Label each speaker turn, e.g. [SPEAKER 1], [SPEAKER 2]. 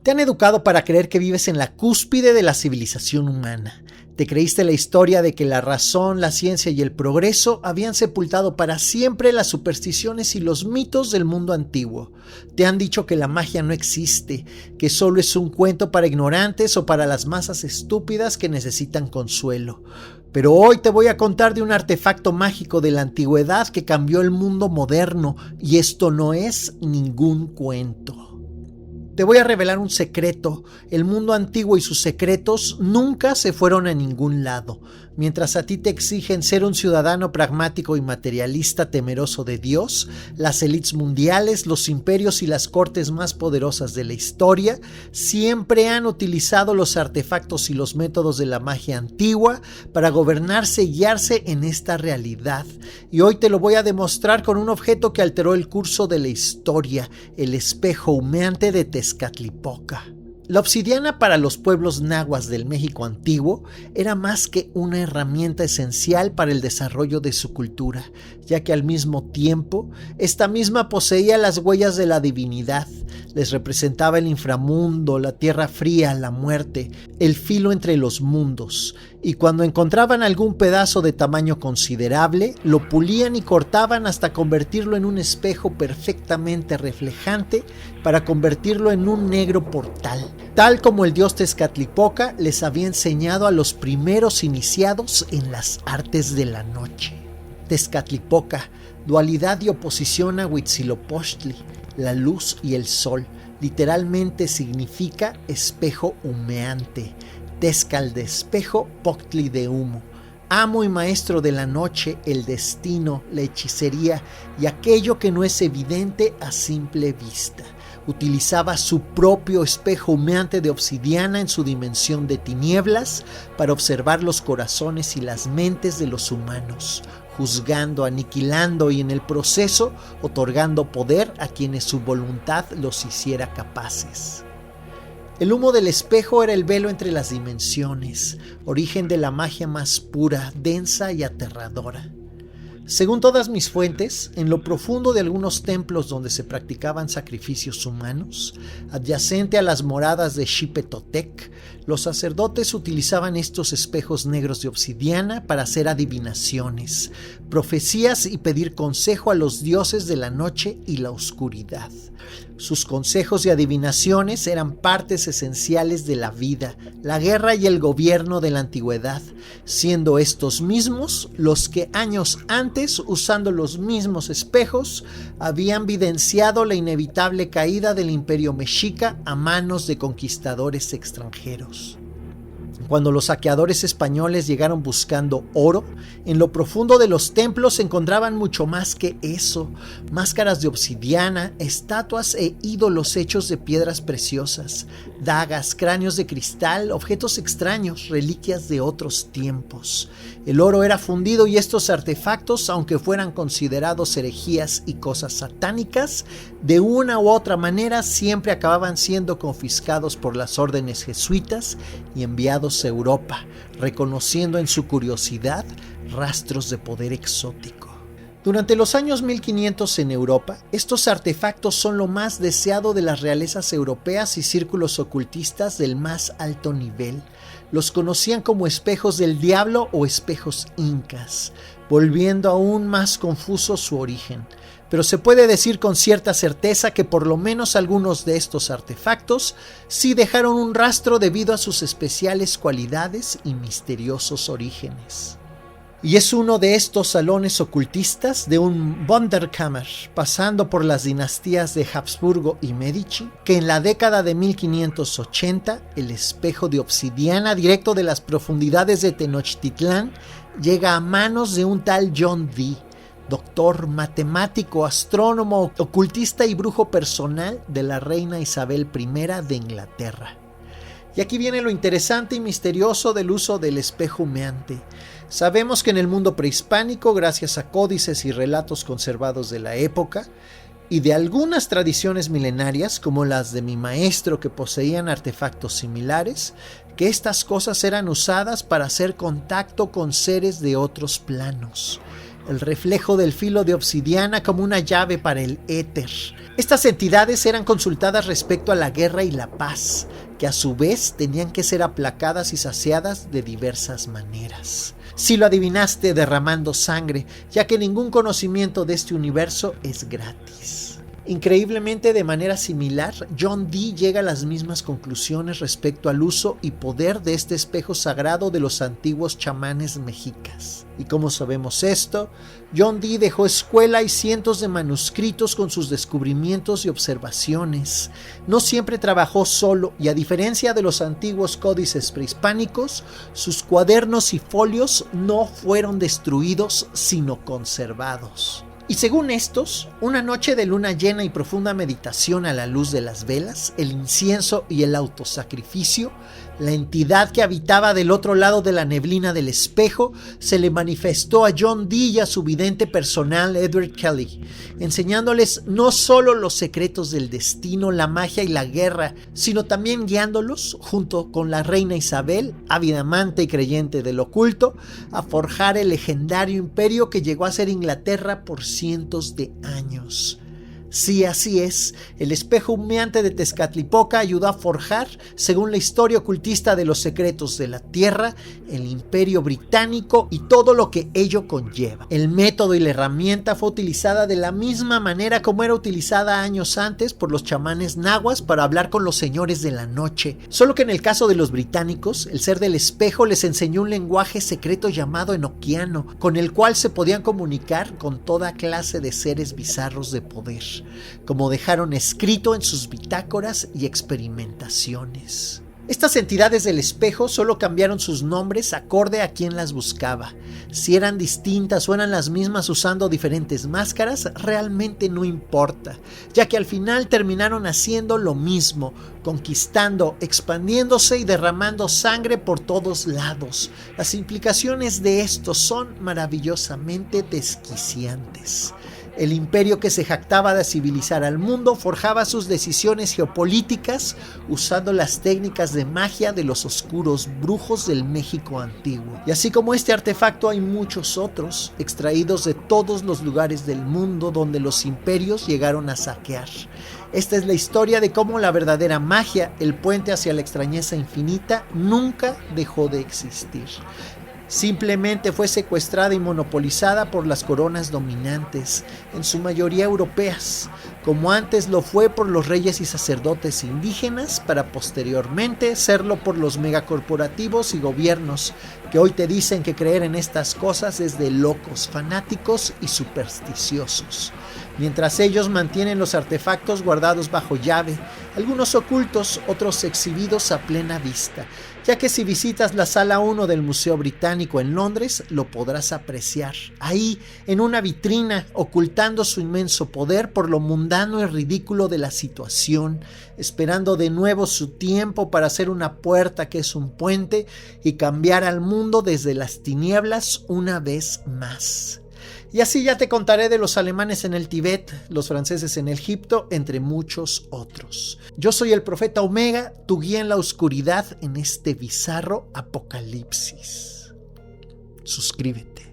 [SPEAKER 1] Te han educado para creer que vives en la cúspide de la civilización humana. Te creíste la historia de que la razón, la ciencia y el progreso habían sepultado para siempre las supersticiones y los mitos del mundo antiguo. Te han dicho que la magia no existe, que solo es un cuento para ignorantes o para las masas estúpidas que necesitan consuelo. Pero hoy te voy a contar de un artefacto mágico de la antigüedad que cambió el mundo moderno, y esto no es ningún cuento. Te voy a revelar un secreto. El mundo antiguo y sus secretos nunca se fueron a ningún lado. Mientras a ti te exigen ser un ciudadano pragmático y materialista temeroso de Dios, las élites mundiales, los imperios y las cortes más poderosas de la historia siempre han utilizado los artefactos y los métodos de la magia antigua para gobernarse y guiarse en esta realidad. Y hoy te lo voy a demostrar con un objeto que alteró el curso de la historia, el espejo humeante de Tezcatlipoca. La obsidiana para los pueblos nahuas del México antiguo era más que una herramienta esencial para el desarrollo de su cultura, ya que al mismo tiempo, esta misma poseía las huellas de la divinidad, les representaba el inframundo, la tierra fría, la muerte, el filo entre los mundos, y cuando encontraban algún pedazo de tamaño considerable, lo pulían y cortaban hasta convertirlo en un espejo perfectamente reflejante para convertirlo en un negro portal, tal como el dios Tezcatlipoca les había enseñado a los primeros iniciados en las artes de la noche. Tezcatlipoca, dualidad y oposición a Huitzilopochtli, la luz y el sol, literalmente significa espejo humeante, Tezcal de espejo, Poctli de humo, amo y maestro de la noche, el destino, la hechicería y aquello que no es evidente a simple vista. Utilizaba su propio espejo humeante de obsidiana en su dimensión de tinieblas para observar los corazones y las mentes de los humanos, juzgando, aniquilando y en el proceso otorgando poder a quienes su voluntad los hiciera capaces. El humo del espejo era el velo entre las dimensiones, origen de la magia más pura, densa y aterradora. Según todas mis fuentes, en lo profundo de algunos templos donde se practicaban sacrificios humanos, adyacente a las moradas de Xipetotec, los sacerdotes utilizaban estos espejos negros de obsidiana para hacer adivinaciones, profecías y pedir consejo a los dioses de la noche y la oscuridad. Sus consejos y adivinaciones eran partes esenciales de la vida, la guerra y el gobierno de la antigüedad, siendo estos mismos los que años antes, usando los mismos espejos, habían evidenciado la inevitable caída del imperio mexica a manos de conquistadores extranjeros. Cuando los saqueadores españoles llegaron buscando oro, en lo profundo de los templos encontraban mucho más que eso: máscaras de obsidiana, estatuas e ídolos hechos de piedras preciosas, dagas, cráneos de cristal, objetos extraños, reliquias de otros tiempos. El oro era fundido y estos artefactos, aunque fueran considerados herejías y cosas satánicas, de una u otra manera siempre acababan siendo confiscados por las órdenes jesuitas y enviados a Europa, reconociendo en su curiosidad rastros de poder exótico. Durante los años 1500 en Europa, estos artefactos son lo más deseado de las realezas europeas y círculos ocultistas del más alto nivel. Los conocían como espejos del diablo o espejos incas, volviendo aún más confuso su origen. Pero se puede decir con cierta certeza que por lo menos algunos de estos artefactos sí dejaron un rastro debido a sus especiales cualidades y misteriosos orígenes. Y es uno de estos salones ocultistas de un Wunderkammer, pasando por las dinastías de Habsburgo y Medici, que en la década de 1580 el espejo de obsidiana directo de las profundidades de Tenochtitlán llega a manos de un tal John Dee, doctor, matemático, astrónomo, ocultista y brujo personal de la reina Isabel I de Inglaterra. Y aquí viene lo interesante y misterioso del uso del espejo humeante. Sabemos que en el mundo prehispánico, gracias a códices y relatos conservados de la época, y de algunas tradiciones milenarias, como las de mi maestro que poseían artefactos similares, que estas cosas eran usadas para hacer contacto con seres de otros planos. el reflejo del filo de obsidiana como una llave para el éter. Estas entidades eran consultadas respecto a la guerra y la paz, que a su vez tenían que ser aplacadas y saciadas de diversas maneras. Si lo adivinaste derramando sangre, ya que ningún conocimiento de este universo es gratis. Increíblemente, de manera similar, John Dee llega a las mismas conclusiones respecto al uso y poder de este espejo sagrado de los antiguos chamanes mexicas. ¿Y cómo sabemos esto? John Dee dejó escuela y cientos de manuscritos con sus descubrimientos y observaciones. No siempre trabajó solo y, a diferencia de los antiguos códices prehispánicos, sus cuadernos y folios no fueron destruidos sino conservados. Y según estos, una noche de luna llena y profunda meditación a la luz de las velas, el incienso y el autosacrificio, la entidad que habitaba del otro lado de la neblina del espejo se le manifestó a John Dee y a su vidente personal Edward Kelly, enseñándoles no solo los secretos del destino, la magia y la guerra, sino también guiándolos, junto con la reina Isabel, ávida amante y creyente del oculto, a forjar el legendario imperio que llegó a ser Inglaterra por cientos de años. Sí, así es, el espejo humeante de Tezcatlipoca ayudó a forjar, según la historia ocultista de los secretos de la tierra, el imperio británico y todo lo que ello conlleva. El método y la herramienta fue utilizada de la misma manera como era utilizada años antes por los chamanes nahuas para hablar con los señores de la noche, solo que en el caso de los británicos, el ser del espejo les enseñó un lenguaje secreto llamado enoquiano, con el cual se podían comunicar con toda clase de seres bizarros de poder, como dejaron escrito en sus bitácoras y experimentaciones. Estas entidades del espejo solo cambiaron sus nombres acorde a quien las buscaba. Si eran distintas o eran las mismas usando diferentes máscaras, realmente no importa, ya que al final terminaron haciendo lo mismo, conquistando, expandiéndose y derramando sangre por todos lados. Las implicaciones de esto son maravillosamente desquiciantes. El imperio que se jactaba de civilizar al mundo forjaba sus decisiones geopolíticas usando las técnicas de magia de los oscuros brujos del México antiguo. Y así como este artefacto hay muchos otros, extraídos de todos los lugares del mundo donde los imperios llegaron a saquear. Esta es la historia de cómo la verdadera magia, el puente hacia la extrañeza infinita, nunca dejó de existir. Simplemente fue secuestrada y monopolizada por las coronas dominantes, en su mayoría europeas, como antes lo fue por los reyes y sacerdotes indígenas, para posteriormente serlo por los megacorporativos y gobiernos, que hoy te dicen que creer en estas cosas es de locos, fanáticos y supersticiosos. Mientras ellos mantienen los artefactos guardados bajo llave, algunos ocultos, otros exhibidos a plena vista, ya que si visitas la sala 1 del Museo Británico en Londres, lo podrás apreciar, ahí, en una vitrina, ocultando su inmenso poder por lo mundano y ridículo de la situación, esperando de nuevo su tiempo para hacer una puerta que es un puente y cambiar al mundo desde las tinieblas una vez más. Y así ya te contaré de los alemanes en el Tíbet, los franceses en Egipto, entre muchos otros. Yo soy el Profeta Omega, tu guía en la oscuridad en este bizarro apocalipsis. Suscríbete.